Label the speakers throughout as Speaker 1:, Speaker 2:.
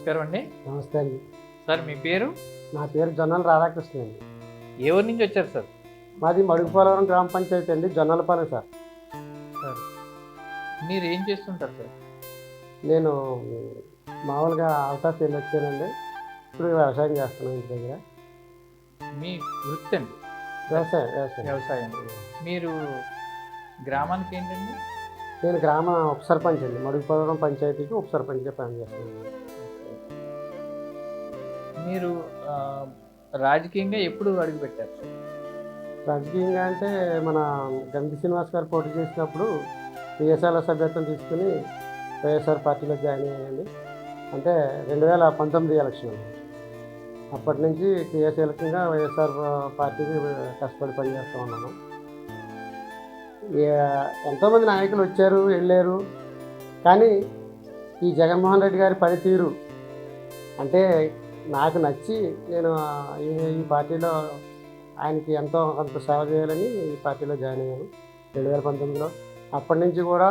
Speaker 1: నమస్కారం అండి.
Speaker 2: నమస్తే అండి.
Speaker 1: సార్ మీ పేరు?
Speaker 2: నా పేరు జొన్నల రాధాకృష్ణ అండి.
Speaker 1: ఏ ఊరు నుంచి వచ్చారు సార్?
Speaker 2: మాది మడుగుపోలవరం గ్రామ పంచాయతీ అండి, జొన్నలపాలెం సార్.
Speaker 1: సార్ మీరు ఏం చేస్తుంటారు సార్?
Speaker 2: నేను మామూలుగా అవుట్ ఆఫ్ వెళ్ళి వచ్చానండి. ఇప్పుడు వ్యవసాయం చేస్తున్నాను ఇంటి దగ్గర.
Speaker 1: మీ వృత్తి అండి? వ్యవసాయం. మీరు గ్రామానికి ఏంటండి?
Speaker 2: నేను గ్రామ ఉప సర్పంచ్ అండి, మడుగుపోలవరం పంచాయతీకి ఉప సర్పంచ్గా పనిచేస్తున్నాను.
Speaker 1: మీరు రాజకీయంగా ఎప్పుడు అడుగుపెట్టారు సార్?
Speaker 2: రాజకీయంగా అంటే మన గంధి శ్రీనివాస్ గారు పోటీ చేసినప్పుడు పిఎస్ఆర్ల సభ్యత్వం తీసుకుని వైఎస్ఆర్ పార్టీలో జాయిన్ అయ్యానండి. అంటే 2019 ఎలక్షన్. అప్పటి నుంచి క్రియాశీలకంగా వైఎస్ఆర్ పార్టీకి కష్టపడి పనిచేస్తూ ఉన్నాను. ఎంతోమంది నాయకులు వచ్చారు వెళ్ళారు, కానీ ఈ జగన్మోహన్ రెడ్డి గారి పనితీరు అంటే నాకు నచ్చి నేను ఈ పార్టీలో ఆయనకి ఎంతో కొంత సేవ చేయాలని ఈ పార్టీలో జాయిన్ అయ్యాను 2019లో. అప్పటి నుంచి కూడా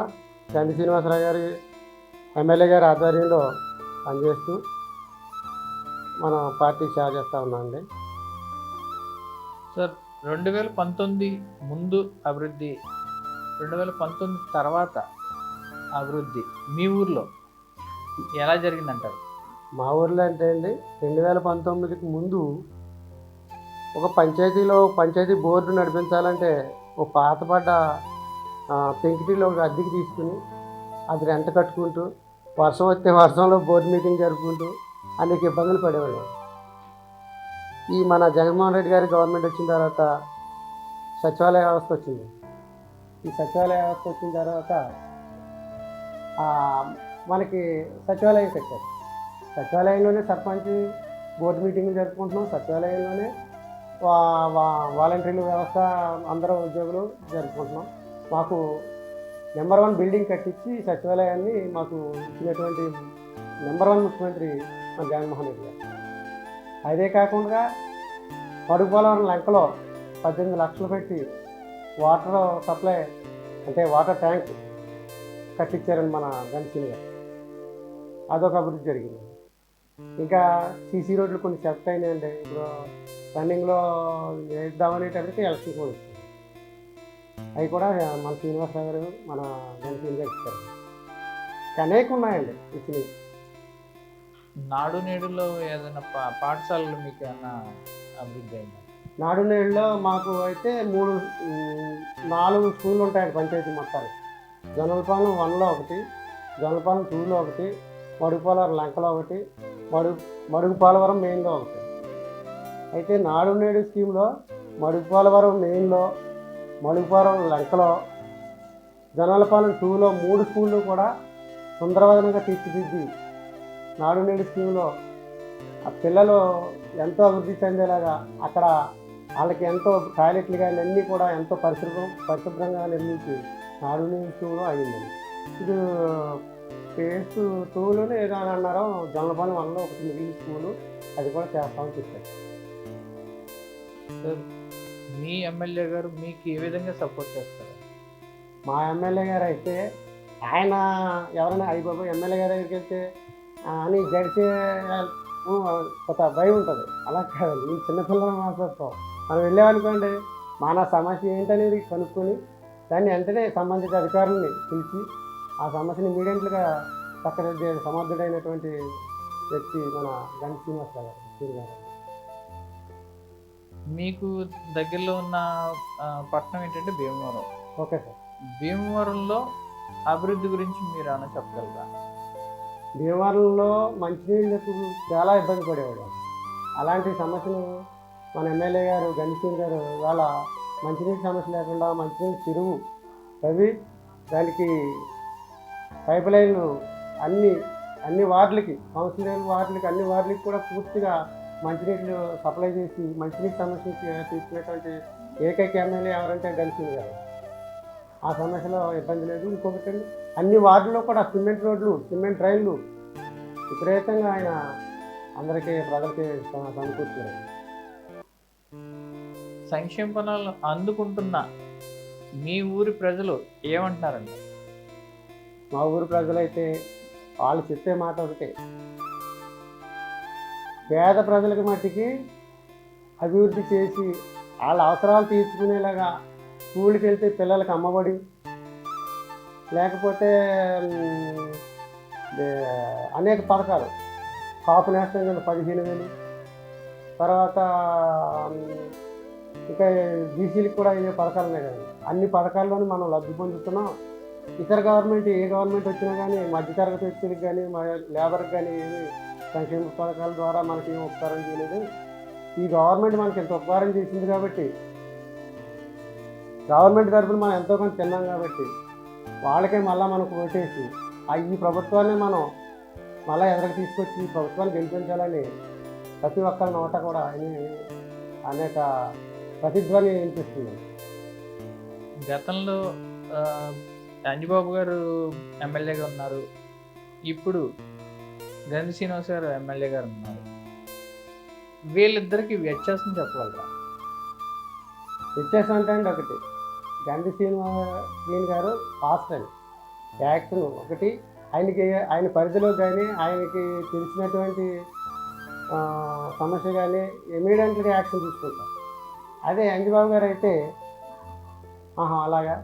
Speaker 2: గంధి శ్రీనివాసరావు గారి ఎమ్మెల్యే గారి ఆధ్వర్యంలో పనిచేస్తూ మన పార్టీకి సేవ చేస్తూ ఉన్నామండి.
Speaker 1: సార్ 2019 ముందు అభివృద్ధి, 2019 తర్వాత అభివృద్ధి మీ ఊర్లో ఎలా జరిగిందంటారు?
Speaker 2: మా ఊర్లో అంటే అండి 2019కి ముందు ఒక పంచాయతీ బోర్డు నడిపించాలంటే ఒక పాతపడ్డ పెంకిటీలో ఒక అద్దెకి తీసుకుని అది రెంట కట్టుకుంటూ వర్షం వస్తే వర్షంలో బోర్డు మీటింగ్ జరుపుకుంటూ అనేక ఇబ్బందులు పడేవాళ్ళు. ఈ మన జగన్మోహన్ రెడ్డి గారి గవర్నమెంట్ వచ్చిన తర్వాత సచివాలయ వ్యవస్థ వచ్చింది. ఈ సచివాలయ వ్యవస్థ వచ్చిన తర్వాత మనకి సచివాలయం కట్టారు. సచివాలయంలోనే సర్పంచ్ బోర్డు మీటింగ్లు జరుపుకుంటున్నాం. సచివాలయంలోనే వాలంటీర్ల వ్యవస్థ అందరూ ఉద్యోగులు జరుపుకుంటున్నాం. మాకు నెంబర్ 1 బిల్డింగ్ కట్టించి సచివాలయాన్ని మాకు ఇచ్చినటువంటి నెంబర్ 1 ముఖ్యమంత్రి మా జగన్మోహన్ రెడ్డి గారు. అదే కాకుండా మడుగుపోలవరం లంకలో 18 లక్షలు పెట్టి వాటర్ సప్లై అంటే వాటర్ ట్యాంక్ కట్టించారని మన గన్సీన్ గారు. అదొక అభివృద్ధి జరిగింది. ఇంకా సీసీ రోడ్లు కొన్ని సెలెక్ట్ అయినాయండి. ఇప్పుడు రన్నింగ్లో వేద్దామనేటప్పటికి ఎలక్షన్ కూడా వచ్చింది. అవి కూడా మన శ్రీనివాసరావు గారు మన గన్సీన్ గారు ఇచ్చారు. అనేక ఉన్నాయండి ఇచ్చినవి.
Speaker 1: నాడు నేడులో ఏదైనా పాఠశాలలు మీకు ఏమైనా అభివృద్ధి అయింది?
Speaker 2: నాడు నేడులో మాకు అయితే 4 స్కూళ్ళు ఉంటాయండి పంచాయతీ మొత్తానికి. జొన్నలపాలెం 1లో ఒకటి, జొన్నలపాలెం 2లో ఒకటి, మడుగుపోలవరం లంకలో ఒకటి, మడుగుపోలవరం మెయిన్లో ఒకటి. అయితే నాడు నేడు స్కీమ్లో మడుగుపోలవరం మెయిన్లో, మడుగుపోలవరం లంకలో, జొన్నలపాలెం 2లో 3 స్కూళ్ళు కూడా సుందరవదనంగా తీర్చిదిద్ది నాడు నేడు స్కీమ్లో ఆ పిల్లలు ఎంతో అభివృద్ధి చెందేలాగా అక్కడ వాళ్ళకి ఎంతో టాయిలెట్లు కానీ అన్నీ కూడా ఎంతో పరిశుభ్రంగా నిర్మించి నాడు నేడు స్కీమ్లో అయ్యిందండి. ఇది ఫేజ్ 2లోనే ఏదో అని అన్నారో జొన్నలపాలెం 1లో ఒకటి మిగిలిన స్కూలు, అది కూడా చేస్తామని చెప్పారు.
Speaker 1: సార్ మీ ఎమ్మెల్యే గారు మీకు ఏ విధంగా సపోర్ట్ చేస్తారు?
Speaker 2: మా ఎమ్మెల్యే గారు అయితే ఆయన ఎవరైనా బాబు ఎమ్మెల్యే గారి దగ్గరికి వెళ్తే అని గడిచే కొత్త భయం ఉంటుంది. అలా కాదండి, ఈ చిన్నపిల్లలు మాట్లాడుతాం. మనం వెళ్ళామనుకోండి, మన సమస్య ఏంటనేది కనుక్కొని దాన్ని వెంటనే సంబంధిత అధికారులని పిలిచి ఆ సమస్యని ఇమీడియట్గా చక్కదిద్దే సమర్థుడైనటువంటి వ్యక్తి మన గంధి శ్రీనివాసరావు గారు.
Speaker 1: మీకు దగ్గరలో ఉన్న పట్టణం ఏంటంటే భీమవరం.
Speaker 2: Okay sir.
Speaker 1: భీమవరంలో అభివృద్ధి గురించి మీరు ఏమైనా చెప్పగలరా?
Speaker 2: భీమవరంలో మంచినీళ్ళకు చాలా ఇబ్బంది పడేవాడు. అలాంటి సమస్యను మన ఎమ్మెల్యే గారు గంధి గారు ఇవాళ మంచినీటి సమస్య లేకుండా మంచినీటి చెరువు తవ్వి దానికి పైప్ లైన్లు అన్ని వార్డులకి, కౌన్సిలర్ వార్డులకి, అన్ని వార్డులకి కూడా పూర్తిగా మంచినీళ్ళు సప్లై చేసి మంచినీటి సమస్య తీర్చినటువంటి ఏకైక ఎమ్మెల్యే ఎవరంటే గంధి గారు. ఆ సమస్యలో ఇబ్బంది లేదు. ఇంకొకటి అన్ని వార్డుల్లో కూడా సిమెంట్ రోడ్లు, సిమెంట్ రైళ్లు విపరీతంగా ఆయన అందరికీ ప్రజలకి సమకూర్చారు.
Speaker 1: సంక్షేమ పథకాలు అందుకుంటున్న మీ ఊరి ప్రజలు
Speaker 2: పేద ప్రజలకు మట్టికి అభివృద్ధి చేసి వాళ్ళ అవసరాలు తీర్చుకునేలాగా స్కూల్కి వెళ్తే పిల్లలకి అమ్మఒడి, లేకపోతే అనేక పథకాలు, కాపు నేస్తం కింద 15,000, తర్వాత ఇంకా బీసీలకు కూడా ఏ పథకాలు ఉన్నాయి కదండి. అన్ని పథకాల్లోనూ మనం లబ్ధి పొందుతున్నాం. ఇతర గవర్నమెంట్ ఏ గవర్నమెంట్ వచ్చినా కానీ మధ్యతరగతి వ్యక్తులకు కానీ లేబర్కి కానీ ఏమి సంక్షేమ పథకాల ద్వారా మనకి ఏం ఉపకారం చేయలేదు. ఈ గవర్నమెంట్ మనకి ఎంత ఉపకారం చేసింది కాబట్టి, గవర్నమెంట్ తరఫున మనం ఎంతో కొంత తిన్నాం కాబట్టి వాళ్ళకే మళ్ళీ మనకు ఓటేసి ఈ ప్రభుత్వాన్ని మనం మళ్ళీ ఎదురుకు తీసుకొచ్చి ఈ ప్రభుత్వాన్ని గెలిపించాలని ప్రతి ఒక్కరి నోట కూడా అనేక ప్రతిధ్వని వినిపిస్తుంది.
Speaker 1: గతంలో అంజిబాబు గారు ఎమ్మెల్యేగా ఉన్నారు, ఇప్పుడు గంధి శ్రీనివాస్ గారు ఎమ్మెల్యే గారు ఉన్నారు. వీళ్ళిద్దరికి వ్యత్యాసం చెప్పగలరా?
Speaker 2: వ్యత్యాసం అంటే అండి ఒకటి, గంధి శ్రీనివాస్ గారు ఫాస్ట్ అండి, యాక్షన్ ఒకటి, ఆయన పరిధిలో కానీ ఆయనకి తెలిసినటువంటి సమస్య కానీ ఇమీడియట్గా యాక్షన్ తీసుకుంటారు. అదే అంజిబాబు గారు అయితే అలాగా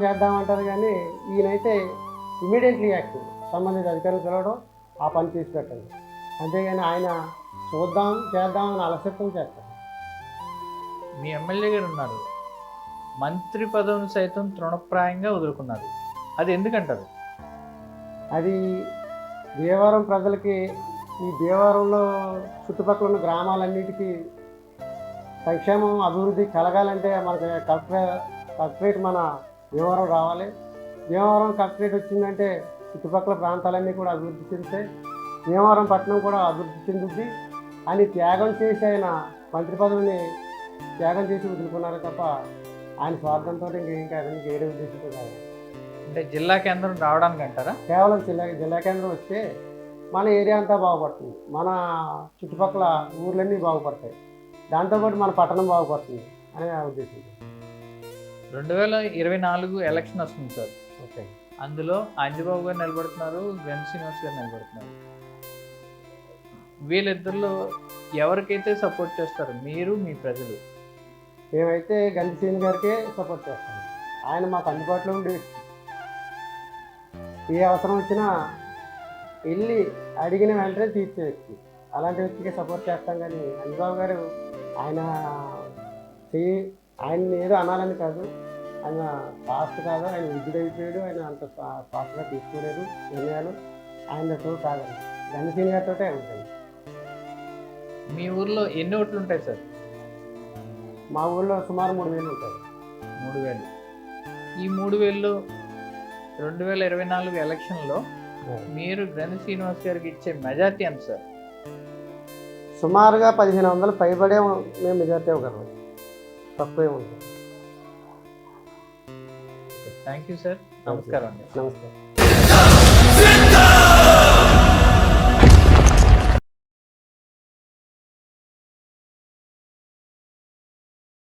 Speaker 2: చేద్దాం అంటారు, కానీ ఈయనైతే ఇమీడియట్లీ యాక్షన్, సంబంధిత అధికారులు పిలవడం, ఆ పని చేసి పెట్టండి, అంతేగాని ఆయన చేద్దామని అలసత్వం చేస్తారు.
Speaker 1: మీ ఎమ్మెల్యే గారు ఉన్నారు, మంత్రి పదవిని సైతం తృణప్రాయంగా వదులుకున్నారు, అది ఎందుకంటారు?
Speaker 2: అది భీమవరం ప్రజలకి, ఈ భీమవరంలో చుట్టుపక్కల ఉన్న గ్రామాలన్నిటికీ సంక్షేమం అభివృద్ధి కలగాలంటే మనకి కలెక్టరేట్ మన భీమవరం రావాలి. భీమవరం కలెక్టరేట్ వచ్చిందంటే చుట్టుపక్కల ప్రాంతాలన్నీ కూడా అభివృద్ధి చెందుతాయి, భీమవరం పట్టణం కూడా అభివృద్ధి చెందుద్ది అని త్యాగం చేసి ఆయన మంత్రి పదవిని త్యాగం చేసి వదులుకున్నారు తప్ప ఆయన స్వార్థంతో ఇంకా ఏడే ఉద్దేశంతో కాదు.
Speaker 1: అంటే జిల్లా కేంద్రం రావడానికి అంటారా?
Speaker 2: కేవలం జిల్లా కేంద్రం వస్తే మన ఏరియా అంతా బాగుపడుతుంది, మన చుట్టుపక్కల ఊర్లన్నీ బాగుపడతాయి, దాంతోపాటు మన పట్టణం బాగుపడుతుంది అనే ఉద్దేశం.
Speaker 1: 2024 ఎలక్షన్ వస్తుంది సార్.
Speaker 2: ఓకే,
Speaker 1: అందులో అంజిబాబు గారు నిలబడుతున్నారు, గంధి శ్రీనివాస్ గారు నిలబడుతున్నారు. వీళ్ళిద్దరిలో ఎవరికైతే సపోర్ట్ చేస్తారు మీరు, మీ ప్రజలు?
Speaker 2: మేమైతే గంధి శ్రీని గారికే సపోర్ట్ చేస్తాము. ఆయన మాకు అందుబాటులో ఉండే వ్యక్తి, ఏ అవసరం వచ్చినా వెళ్ళి అడిగిన వెంటనే తీర్చే వ్యక్తి, అలాంటి వ్యక్తికి సపోర్ట్ చేస్తాం. కానీ అంజిబాబు గారు ఆయన ఏదో అనాలని కాదు, ఆయన ఫాస్ట్ కాదు, ఆయన విద్యుడైపోయాడు, ఆయన అంత ఫాస్ట్గా తీసుకోలేదు నిర్ణయాలు, ఆయనతో కాదండి, గంధి శ్రీని గారితో ఉంటుంది.
Speaker 1: మీ ఊర్లో ఎన్ని ఓట్లు ఉంటాయి సార్?
Speaker 2: మా ఊళ్ళో సుమారు 3,000 ఉంటాయి.
Speaker 1: 3,000. ఈ 3,000లో 2024 ఎలక్షన్లో మీరు గంధి శ్రీనివాస్ గారికి ఇచ్చే మెజార్టీ ఎంత సార్?
Speaker 2: సుమారుగా 1,500 పైబడే మేము మెజార్టీ ఇవ్వగలం, తక్కువే ఉంటుంది.
Speaker 1: థ్యాంక్ యూ సార్, నమస్కారం అండి.
Speaker 2: నమస్కారం.